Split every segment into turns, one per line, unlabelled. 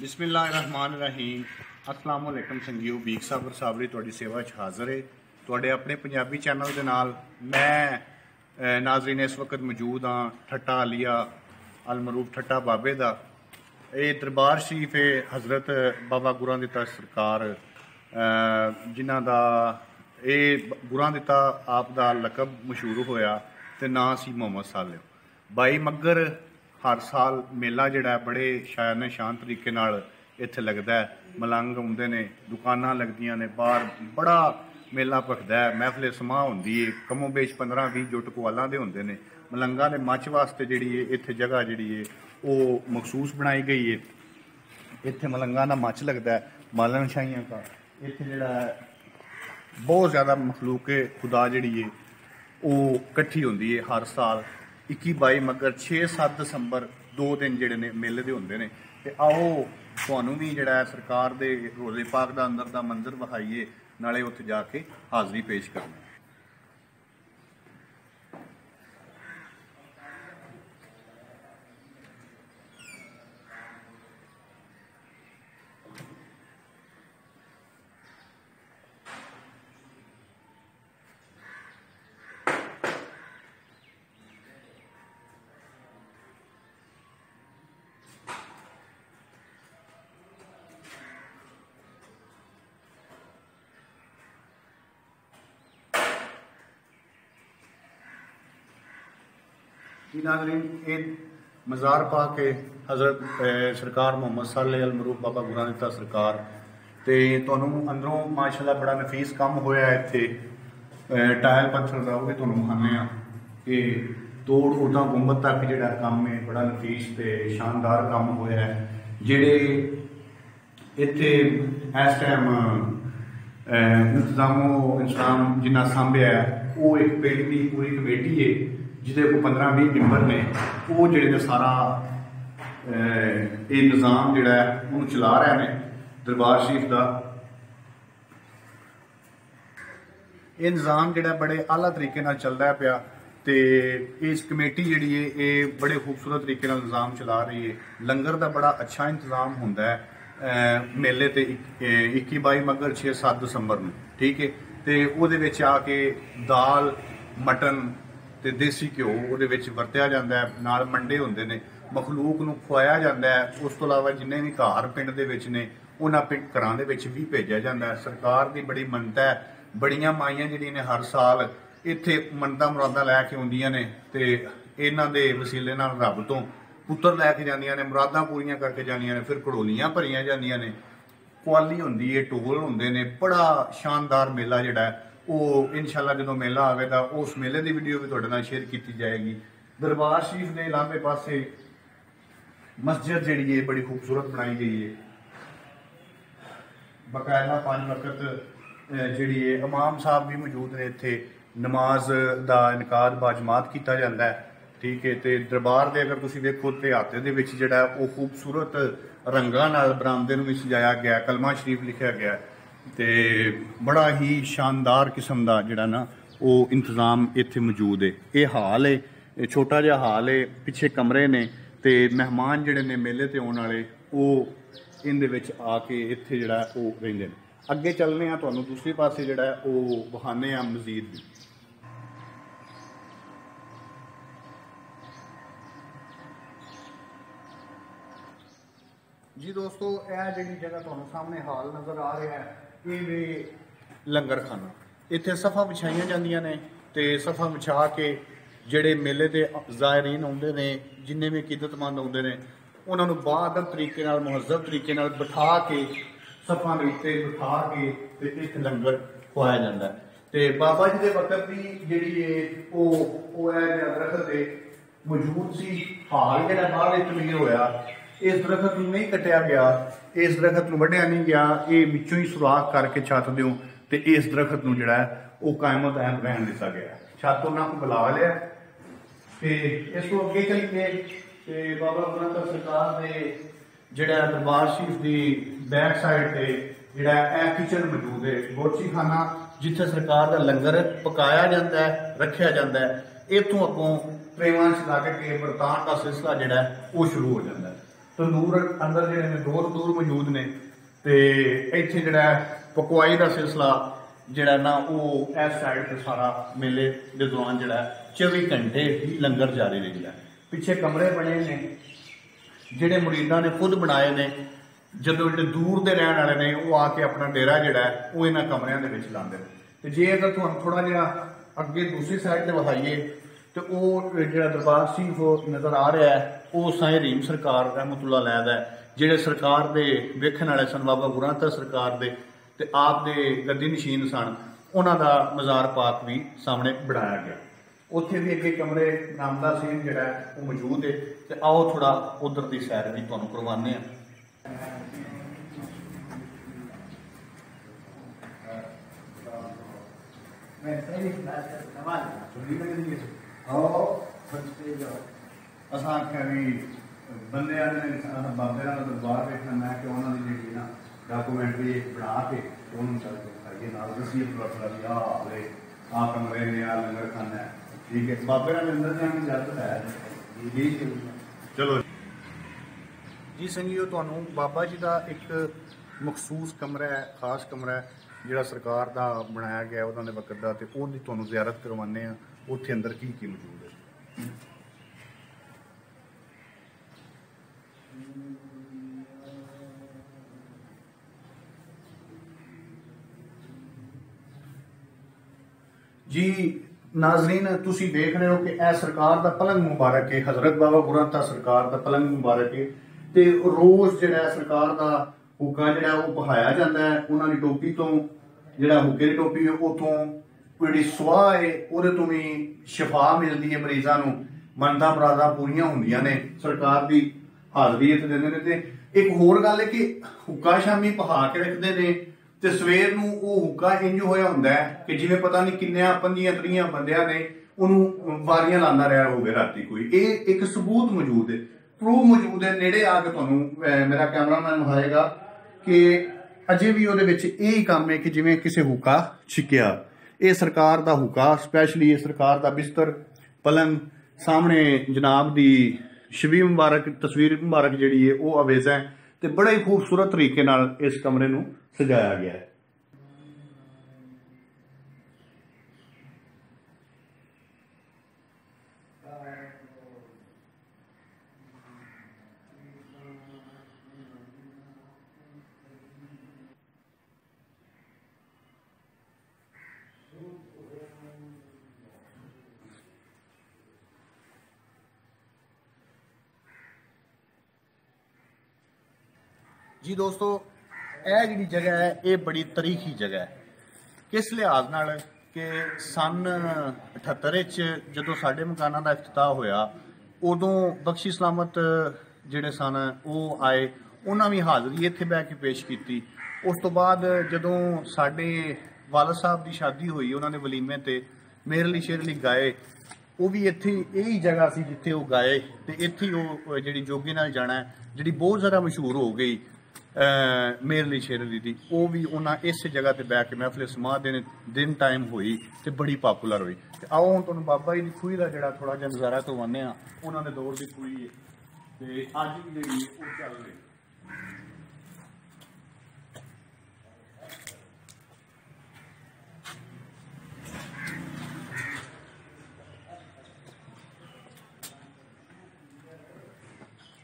बिस्मिल्लाहिर्रहमानिर्रहीम अस्सलाम वालेकुम संगियो बीक साबर साबरी तुहाडी सेवा च हाज़र है तुहाडे अपने पंजाबी चैनल दे नाल मैं नाज़रीन इस वक्त मौजूद हाँ ठट्टा आलिया अलमरूफ ठट्टा बाबे दा ये दरबार शरीफ है हज़रत बाबा गुरां दिता सरकार जिन्हां दा ये गुरां दिता आप दा लकब मशहूर होया ते नां सी मोहम्मद सालिम 22 मगर हर साल मेला जिहड़ा बड़े शान शान तरीके नाल इत्थे लगदा है। मलंग आउंदे ने, दुकानां लगदियां ने, बाहर बड़ा मेला भखदा है, महफिल समाह हुंदी है, कमो बेश 15-20 जुट कुआलां दे हुंदे ने। मलंगां दे मच वास्ते जिहड़ी है इत्थे जगह जिहड़ी है वो मखसूस बनाई गई है। इत्थे मलंगां दा मच लगदा है, मालन शाहियां का इत्थे जिहड़ा बहुत ज़्यादा मखलूक खुदा जिहड़ी है वो कट्ठी हुंदी है हर साल 21-22 मगर 6-7 दिसंबर 2 दिन जिहड़े ने मेले दे हुंदे ने। ते आओ तुहानूं भी जिहड़ा सरकार दे रोज़े पाक दा अंदर दा मंजर विखाईए नाले उत्थे जाके हाज़री पेश करनी। नाज़रीन ये मज़ार पाक है हज़रत सरकार मोहम्मद साले अलमरूफ बाबा गुरां दिता सरकार ते तुहानूं अंदरों माशाअल्लाह बड़ा नफीस काम होया है इत्थे टाइल पत्थर दा भी तुहानूं विखाने आ कि तोड़ उदा गुंबद तक जिहड़ा काम है बड़ा नफीस ते शानदार काम होया है। जिहड़े इत्थे इस टाइम इंतजाम जिन्ना सांभिया है वो एक पिंड की पूरी कमेटी है जिहदे को 15-20 मैंबर ने वो जिहड़े सारा ये निज़ाम जिहड़ा है उन्होंने चला रहे हैं दरबार शरीफ का। ये निज़ाम जिहड़ा बड़े आला तरीके नाल चलदा है पिया ते इस कमेटी जिहड़ी है ये बड़े खूबसूरत तरीके नाल निज़ाम चला रही है। लंगर का बड़ा अच्छा इंतजाम हुंदा है मेले ते 21-22 मगर 6-7 दिसंबर में ठीक है। ते उहदे विच आके दाल मटन ते देसी घ्यो उहदे विच वरतिया जांदा है, नाल मंडे हुंदे ने, मखलूक नूं खुआया जांदा है। उस तो इलावा जिन्ने भी घर पिंड दे विच ने उन्हां पिंड घरां दे विच भी भेजिया जांदा है। सरकार दी बड़ी मनता है, बड़ियां माईयां जिहड़ियां ने हर साल इत्थे मन्नतां मुरादां लैके आउंदियां ने ते इन्हां दे वसीले नाल रब तो पुत्तर लैके जांदियां ने, मुरादां पूरियां करके जांदियां ने, फिर घड़ोलियां भरियां जांदियां ने, कुआली हुंदी है, ढोल हुंदे ने। बड़ा शानदार मेला जिहड़ा है वो इंशाअल्लाह जो मेला आएगा उस मेले की वीडियो भी तुहाडे नाल शेयर की जाएगी। दरबार शरीफ के लांबे पासे मस्जिद जिहड़ी है बड़ी खूबसूरत बनाई गई है, बकायदा 5 वक्त जिहड़ी है इमाम साहब भी मौजूद ने, इत्थे नमाज का इनकाद बाजमात किया जाता है ठीक है। तो दरबार के अगर तुसीं देखो तो हाथे दे विच जिहड़ा वो खूबसूरत रंगां नाल बरामदे नूं भी सजाया गया, कलमा शरीफ लिखा गया ते बड़ा ही शानदार किस्म का जिहड़ा ना वो इंतजाम इत्थे मौजूद है। ये हाल है, छोटा जिहा हाल है, पिछे कमरे ने ते मेहमान जिहड़े ने मेले ते आउण वाले वो इहदे विच आके इत्थे जिहड़ा वो रहिंदे ने। अगे चलने आ तुहानूं दूसरे पासे जिहड़ा वो विखाने आ मजीद भी। जी दोस्तों यह जी जगह तुहानूं सामने हाल नज़र आ रहा है ये वे लंगर खाना। इत्थे सफ़ा विछाइयां जांदियां ने ते सफ़ा विछा के जिहड़े मेले दे ज़ायरीन आउंदे ने, जिन्ने भी अकीदतमंद आउंदे ने, उन्हां नूं बाअदब तरीके नाल मुहज़्ज़ब तरीके नाल बिठा के सफ़ा दे उत्ते बिठा के ते इत्थे लंगर खुआया जांदा है। ते बाबा जी दे वक्त भी जिहड़ी है वो दरख्त मौजूद सी। हाल जिहड़ा बाद विच भी होया इस दरख्त नूं नहीं कटिया गया, इस दरख्त नूं वड्ढिया नहीं गया, ये विचों ही सुराख करके छत दिओ ते इस दरख्त नूं जिहड़ा वो कायम दायम रहन दिता गया। छत उन्हां को बुला लिया ते इस तो अगे चलिए ते बाबा गुरां दा सरकार दे जिहड़ा दरबार शरीफ दी बैक साइड ते जिहड़ा किचन मौजूद है, बोरची खाना जिथे सरकार का लंगर पकाया जाता है, रखा जाता है। इतों अगों ट्रेवां चला के बरतान का सिलसिला जिहड़ा वो शुरू हो जाता है। ਤੰਦੂਰ ਅੰਦਰ ਜਿਹੜੇ ਨੇ 2 ਤੰਦੂਰ ਮੌਜੂਦ ਨੇ ਤੇ ਇੱਥੇ ਜਿਹੜਾ ਪਕਵਾਈ ਦਾ ਸਿਲਸਿਲਾ ਜਿਹੜਾ ਨਾ ਉਹ ਇਸ ਸਾਈਡ ਤੇ ਸਾਰਾ ਮੇਲੇ ਦੇ ਦੌਰਾਨ ਜਿਹੜਾ 24 ਘੰਟੇ ਹੀ ਲੰਗਰ ਜਾਰੀ ਰਹਿੰਦਾ। ਪਿੱਛੇ ਕਮਰੇ ਬਣੇ ਨੇ ਜਿਹੜੇ ਮੁਰੀਦਾਂ ਨੇ ਖੁਦ ਬਣਾਏ ਨੇ। ਜਦੋਂ ਜਿਹੜੇ ਦੂਰ ਦੇ ਰਹਿਣ ਵਾਲੇ ਨੇ ਉਹ ਆ ਕੇ ਆਪਣਾ ਡੇਰਾ ਜਿਹੜਾ ਉਹ ਇਹਨਾਂ ਕਮਰਿਆਂ ਦੇ ਵਿੱਚ ਲਾਉਂਦੇ ਨੇ। ਤੇ ਜੇ ਅਗਰ ਤੁਹਾਨੂੰ ਥੋੜਾ ਜਿਹਾ ਅੱਗੇ ਦੂਸਰੀ ਸਾਈਡ ਤੇ ਵਿਖਾਈਏ ਤੇ ਉਹ ਜਿਹੜਾ ਦਰਬਾਰ ਸ਼ਰੀਫ ਨਜ਼ਰ ਆ ਰਿਹਾ ਹੈ ਉਹ ਸਾਈਂ ਹਰੀਮ ਸਰਕਾਰ ਰਹਿਮਤੁल्लाह अलैह ਦਾ ਹੈ, ਜਿਹੜੇ ਸਰਕਾਰ ਦੇ ਵੇਖਣ ਵਾਲੇ ਸਨ, ਬਾਬਾ ਗੁਰਾਂ ਸਰਕਾਰ ਦੇ ਤੇ ਆਪ ਦੇ ਗੱਦੀ ਨਸ਼ੀਨ ਸਨ। ਉਹਨਾਂ ਦਾ ਮਜ਼ਾਰ ਪਾਕ ਵੀ ਸਾਹਮਣੇ ਬਣਾਇਆ ਗਿਆ। ਉੱਥੇ ਵੀ ਅੱਗੇ ਕਮਰੇ ਨਾਮਦਾ ਸਿੰਘ ਜਿਹੜਾ ਉਹ ਮੌਜੂਦ ਹੈ। ਤੇ ਆਓ ਥੋੜਾ ਉਧਰ ਦੀ ਸੈਰ ਵੀ ਤੁਹਾਨੂੰ ਕਰਵਾਉਂਦੇ ਹਾਂ। असां आख्या भी बंदे आने बाबे का दरबार देखना, मैं कि उन्होंने जी ना डॉक्यूमेंट्री बना के उन्होंने चल के दिखाइए, नाल दसिए थोड़ा भी आ कमरे ने आ लंगर खाना है, ठीक है। बाबे का अंदर जाने की इजाजत है जी। चलो जी संगियो, तुहानू बाबा जी का एक मखसूस कमरा है, खास कमरा है ਜਿਹੜਾ ਸਰਕਾਰ ਦਾ ਬਣਾਇਆ ਗਿਆ ਉਹਨਾਂ ਦੇ ਵਕਤ ਦਾ, ਤੇ ਉਹਦੀ ਤੁਹਾਨੂੰ ਜ਼ਿਆਰਤ ਕਰਵਾਉਂਦੇ ਆ। ਉੱਥੇ ਅੰਦਰ ਕੀ ਮੌਜੂਦ ਹੈ ਜੀ। ਨਾਜ਼ਰੀਨ, ਤੁਸੀਂ ਦੇਖ ਰਹੇ ਹੋ ਕਿ ਇਹ ਸਰਕਾਰ ਦਾ ਪਲੰਗ ਮੁਬਾਰਕ ਹੈ, ਹਜ਼ਰਤ ਬਾਬਾ ਗੁਰਾਂ ਸਰਕਾਰ ਦਾ ਪਲੰਗ ਮੁਬਾਰਕ ਹੈ। ਤੇ ਰੋਜ਼ ਜਿਹੜਾ ਸਰਕਾਰ ਦਾ ਹੁੱਕਾ ਜਿਹੜਾ ਉਹ ਬਹਾਇਆ ਜਾਂਦਾ ਹੈ। ਉਹਨਾਂ ਦੀ ਟੋਪੀ ਤੋਂ ਜਿਹੜਾ ਹੁੱਕੇ ਦੀ ਟੋਪੀ ਹੈ ਉਥੋਂ ਜਿਹੜੀ ਸੁਆਹ ਹੈ ਉਹਦੇ ਤੋਂ ਵੀ ਸ਼ਿਫਾ ਮਿਲਦੀ ਹੈ ਮਰੀਜ਼ਾਂ ਨੂੰ, ਮੰਨਤਾਂ ਮੁਰਾਦਾਂ ਪੂਰੀਆਂ ਹੁੰਦੀਆਂ ਨੇ। ਸਰਕਾਰ ਦੀ ਹਾਜ਼ਰੀ ਇੱਥੇ ਦਿੰਦੇ ਨੇ। ਤੇ ਇੱਕ ਹੋਰ ਗੱਲ ਹੈ ਕਿ ਹੁੱਕਾ ਸ਼ਾਮੀ ਬਹਾ ਕੇ ਰੱਖਦੇ ਨੇ ਤੇ ਸਵੇਰ ਨੂੰ ਉਹ ਹੁੱਕਾ ਇੰਜ ਹੋਇਆ ਹੁੰਦਾ ਹੈ ਕਿ ਜਿਵੇਂ ਪਤਾ ਨਹੀਂ ਕਿੰਨਿਆਂ 15-30 ਬੰਦਿਆਂ ਨੇ ਉਹਨੂੰ ਵਾਰੀਆਂ ਲਾਉਂਦਾ ਰਿਹਾ ਹੋਵੇ ਰਾਤੀ ਕੋਈ। ਇਹ ਇੱਕ ਸਬੂਤ ਮੌਜੂਦ ਹੈ, ਪ੍ਰੂਫ ਮੌਜੂਦ ਹੈ। ਨੇੜੇ ਆ ਕੇ ਤੁਹਾਨੂੰ ਮੇਰਾ ਕੈਮਰਾਮੈਨ ਵਿਖਾਏਗਾ ਕਿ ਅਜੇ ਵੀ ਉਹਦੇ ਵਿੱਚ ਇਹ ਕੰਮ ਹੈ ਕਿ ਜਿਵੇਂ ਕਿਸੇ ਹੁੱਕਾ ਛਿੱਕਿਆ। ਇਹ ਸਰਕਾਰ ਦਾ ਹੁੱਕਾ, ਸਪੈਸ਼ਲੀ ਇਹ ਸਰਕਾਰ ਦਾ ਬਿਸਤਰ, ਪਲੰਗ, ਸਾਹਮਣੇ ਜਨਾਬ ਦੀ ਸ਼ਬੀ ਮੁਬਾਰਕ ਤਸਵੀਰ ਮੁਬਾਰਕ ਜਿਹੜੀ ਹੈ ਉਹ ਅਵੇਜ਼ਾ ਹੈ ਤੇ ਬੜਾ ਹੀ ਖੂਬਸੂਰਤ ਤਰੀਕੇ ਨਾਲ ਇਸ ਕਮਰੇ ਨੂੰ ਸਜਾਇਆ ਗਿਆ ਹੈ। जी दोस्तों, ਇਹ ਜਿਹੜੀ ਜਗ੍ਹਾ ਹੈ ਇਹ ਬੜੀ ਤਾਰੀਖੀ ਜਗ੍ਹਾ ਹੈ। ਕਿਸ ਲਿਹਾਜ਼ ਨਾਲ ਕਿ ਸਨ 78 ਵਿੱਚ ਜਦੋਂ ਸਾਡੇ ਮਕਾਨਾਂ ਦਾ ਇਫਤਤਾਹ ਹੋਇਆ, ਉਦੋਂ ਬਖਸ਼ੀ ਸਲਾਮਤ ਜਿਹੜੇ ਸਨ ਉਹ ਆਏ, ਉਹਨਾਂ ਵੀ ਹਾਜ਼ਰੀ ਇੱਥੇ ਬਹਿ ਕੇ ਪੇਸ਼ ਕੀਤੀ। ਉਸ ਤੋਂ ਬਾਅਦ ਜਦੋਂ ਸਾਡੇ ਵਾਲਦ ਸਾਹਿਬ ਦੀ ਸ਼ਾਦੀ ਹੋਈ, ਉਹਨਾਂ ਦੇ ਵਲੀਮੇ ਤੇ ਮੇਰੇ ਲਈ ਸ਼ੇਰ ਲਈ ਗਾਏ, ਉਹ ਵੀ ਇੱਥੇ ਇਹੀ ਜਗ੍ਹਾ ਸੀ ਜਿੱਥੇ ਉਹ ਗਾਏ। ਤੇ ਇੱਥੇ ਉਹ ਜਿਹੜੀ ਜੋਗੀ ਨਾਲ ਜਾਣਾ ਜਿਹੜੀ ਬਹੁਤ ਜ਼ਿਆਦਾ ਮਸ਼ਹੂਰ ਹੋ ਗਈ ਮੇਰੇ ਲਈ ਸ਼ੇਰ ਦੀ, ਉਹ ਵੀ ਉਹਨਾਂ ਇਸ ਜਗ੍ਹਾ ਤੇ ਬਹਿ ਕੇ ਮਹਿਫਿਲ ਸਮਾਹ ਦਿਨ ਟਾਈਮ ਹੋਈ ਤੇ ਬੜੀ ਪਾਪੂਲਰ ਹੋਈ। ਤੇ ਆਓ ਹੁਣ ਤੁਹਾਨੂੰ ਬਾਬਾ ਜੀ ਦੀ ਖੂਹੀ ਦਾ ਜਿਹੜਾ ਥੋੜਾ ਜਿਹਾ ਨਜ਼ਾਰਾ ਕਰਵਾਉਂਦੇ ਆ। ਉਹਨਾਂ ਦੇ ਦੌਰ ਦੀ ਖੂਹੀ ਹੈ ਤੇ ਅੱਜ ਵੀ ਜਿਹੜੀ ਉਹ ਚੱਲ ਰਹੀ।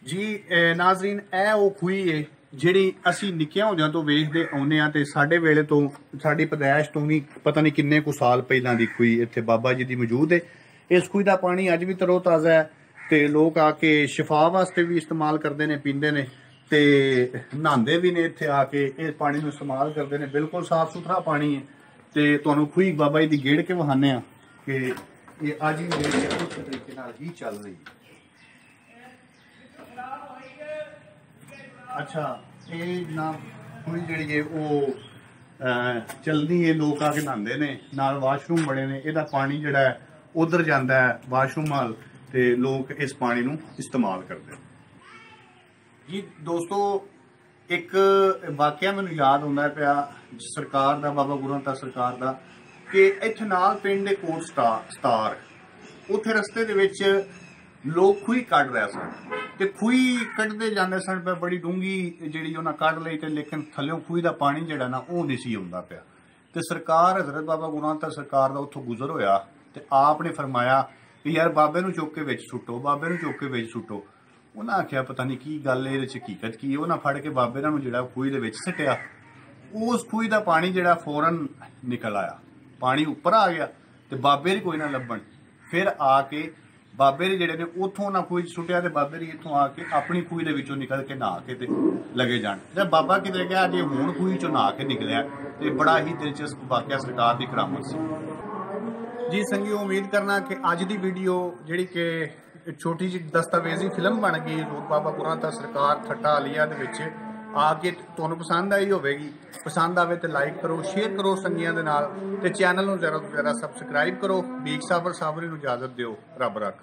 ਜੀ ਨਾਜ਼ਰੀਨ, ਇਹ ਉਹ ਖੂਹੀ ਹੈ ਜਿਹੜੀ ਅਸੀਂ ਨਿੱਕਿਆਂ ਹੁੰਦਿਆਂ ਤੋਂ ਵੇਖਦੇ ਆਉਂਦੇ ਆ ਤੇ ਸਾਡੇ ਵੇਲੇ ਤੋਂ, ਸਾਡੀ ਪੈਦਾਇਸ਼ ਤੋਂ ਵੀ ਪਤਾ ਨਹੀਂ ਕਿੰਨੇ ਕੁ ਸਾਲ ਪਹਿਲਾਂ ਦੀ ਖੂਹੀ ਇੱਥੇ ਬਾਬਾ ਜੀ ਦੀ ਮੌਜੂਦ ਹੈ। ਇਸ ਖੂਹੀ ਦਾ ਪਾਣੀ ਅੱਜ ਵੀ ਤਰੋ ਤਾਜ਼ਾ ਹੈ ਤੇ ਲੋਕ ਆ ਕੇ ਸ਼ਿਫਾ ਵਾਸਤੇ ਵੀ ਇਸਤੇਮਾਲ ਕਰਦੇ ਨੇ, ਪੀਂਦੇ ਨੇ ਤੇ ਨਹਾਉਂਦੇ ਵੀ ਨੇ। ਇੱਥੇ ਆ ਕੇ ਇਸ ਪਾਣੀ ਨੂੰ ਇਸਤੇਮਾਲ ਕਰਦੇ ਨੇ। ਬਿਲਕੁਲ ਸਾਫ਼ ਸੁਥਰਾ ਪਾਣੀ ਹੈ। ਤੇ ਤੁਹਾਨੂੰ ਖੂਹੀ ਬਾਬਾ ਜੀ ਦੀ ਗੇੜ ਕੇ ਵਿਖਾਉਂਦੇ ਆ ਕਿ ਇਹ ਅੱਜ ਵੀ ਜਿਹੜੀ ਉਸ ਤਰੀਕੇ ਨਾਲ ਹੀ ਚੱਲ ਰਹੀ ਹੈ। अच्छा, ये ना खुई जी वो चलती है, लोग आके नहाते ने, नाल वाशरूम बड़े ने, इहदा पानी जिहड़ा है उधर जाता है वाशरूम वाल ते लोग इस पानी नूं इस्तेमाल करते हैं। जी दोस्तों, एक वाकया मैनूं याद आउंदा पिया सरकार दा, बाबा गुरां सरकार दा, कि इत्थे नाल पिंड कोट सतार, उत्थे रस्ते दे विच लोग खूही कढ रहे सन ਤੇ ਖੂਹੀ ਕੱਢਦੇ ਜਾਂਦੇ ਸਨ ਪਰ ਬੜੀ ਡੂੰਗੀ ਜਿਹੜੀ ਉਹਨਾਂ ਕੱਢ ਲਈ ਤੇ ਲੇਕਿਨ ਥੱਲਿਓਂ ਖੂਹੀ ਦਾ ਪਾਣੀ ਜਿਹੜਾ ਨਾ ਉਹ ਨਹੀਂ ਸੀ ਆਉਂਦਾ ਪਿਆ। ਤੇ ਸਰਕਾਰ ਹਜ਼ਰਤ ਬਾਬਾ ਗੁਰੂ ਨਾਨਕ ਸਰਕਾਰ ਦਾ ਉੱਥੋਂ ਗੁਜ਼ਰ ਹੋਇਆ ਤੇ ਆਪ ਨੇ ਫਰਮਾਇਆ ਕਿ ਯਾਰ ਬਾਬੇ ਨੂੰ ਚੁੱਕ ਕੇ ਵਿੱਚ ਸੁੱਟੋ, ਬਾਬੇ ਨੂੰ ਚੁੱਕ ਕੇ ਵਿੱਚ ਸੁੱਟੋ। ਉਹਨਾਂ ਆਖਿਆ ਪਤਾ ਨਹੀਂ ਕੀ ਗੱਲ ਇਹਦੇ ਚ ਹਕੀਕਤ ਕੀ, ਉਹਨਾਂ ਫੜ ਕੇ ਬਾਬੇ ਨੂੰ ਜਿਹੜਾ ਖੂਹੀ ਦੇ ਵਿੱਚ ਸਿੱਟਿਆ। ਉਸ ਖੂਹੀ ਦਾ ਪਾਣੀ ਜਿਹੜਾ ਫੌਰਨ ਨਿਕਲ ਆਇਆ, ਪਾਣੀ ਉੱਪਰ ਆ ਗਿਆ ਤੇ ਬਾਬੇ ਦੀ ਕੋਈ ਨਾ ਲੱਭਣ। ਫਿਰ ਆ ਕੇ ਬਾਬੇ ਦੇ ਜਿਹੜੇ ਨੇ ਉੱਥੋਂ ਨਾ ਖੂਹੀ 'ਚ ਸੁੱਟਿਆ ਤੇ ਬਾਬੇ ਦੀ ਇੱਥੋਂ ਆ ਕੇ ਆਪਣੀ ਖੂਹੀ ਦੇ ਵਿੱਚੋਂ ਨਿਕਲ ਕੇ ਨਹਾ ਕੇ ਤੇ ਲੱਗੇ ਜਾਣ। ਜਦ ਬਾਬਾ ਕਿਤੇ ਗਿਆ ਜੇ ਹੁਣ ਖੂਹੀ 'ਚੋਂ ਨਹਾ ਕੇ ਨਿਕਲਿਆ ਤੇ ਬੜਾ ਹੀ ਦਿਲਚਸਪ ਵਾਕਿਆ ਸਰਕਾਰ ਦੀ ਕਰਾਮਤ ਸੀ ਜੀ। ਸੰਗੀਓ, ਉਮੀਦ ਕਰਨਾ ਕਿ ਅੱਜ ਦੀ ਵੀਡੀਓ ਜਿਹੜੀ ਕਿ ਛੋਟੀ ਜਿਹੀ ਦਸਤਾਵੇਜ਼ੀ ਫਿਲਮ ਬਣ ਗਈ ਰੂਪ ਬਾਬਾ ਗੁਰੂ ਨਾਨਕ ਸਰਕਾਰ ਠੱਟਾ ਆਲੀਆ ਦੇ ਵਿੱਚ ਆ ਕੇ ਤੁਹਾਨੂੰ ਪਸੰਦ ਆਈ ਹੋਵੇਗੀ। ਪਸੰਦ ਆਵੇ ਤੇ ਲਾਈਕ ਕਰੋ, ਸ਼ੇਅਰ ਕਰੋ ਸੰਗੀਆਂ ਦੇ ਨਾਲ ਤੇ ਚੈਨਲ ਨੂੰ ਜ਼ਿਆਦਾ ਤੋਂ ਜ਼ਿਆਦਾ ਸਬਸਕ੍ਰਾਈਬ ਕਰੋ। ਵੀਕ ਸਾਬਰ ਸਾਬਰੀ ਨੂੰ ਇਜਾਜ਼ਤ ਦਿਓ। ਰੱਬ ਰੱਖ।